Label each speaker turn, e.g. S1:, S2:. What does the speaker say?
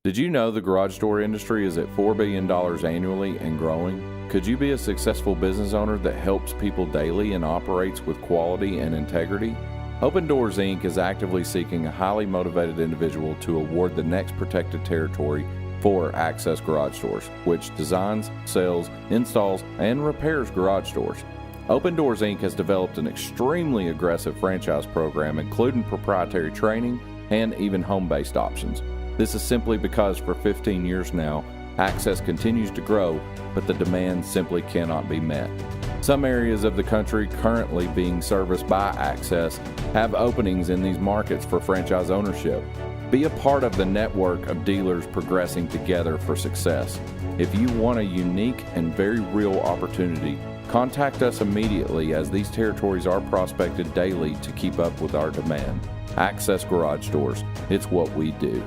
S1: Did you know the garage door industry is at $4 billion annually and growing? Could you be a successful business owner that helps people daily and operates with quality and integrity? Open Doors Inc. is actively seeking a highly motivated individual to award the next protected territory for Access Garage Doors, which designs, sells, installs, and repairs garage doors. Open Doors Inc. has developed an extremely aggressive franchise program, including proprietary training and even home-based options. This is simply because for 15 years now, Access continues to grow, but the demand simply cannot be met. Some areas of the country currently being serviced by Access have openings in these markets for franchise ownership. Be a part of the network of dealers progressing together for success. If you want a unique and very real opportunity, contact us immediately, as these territories are prospected daily to keep up with our demand. Access Garage Doors, it's what we do.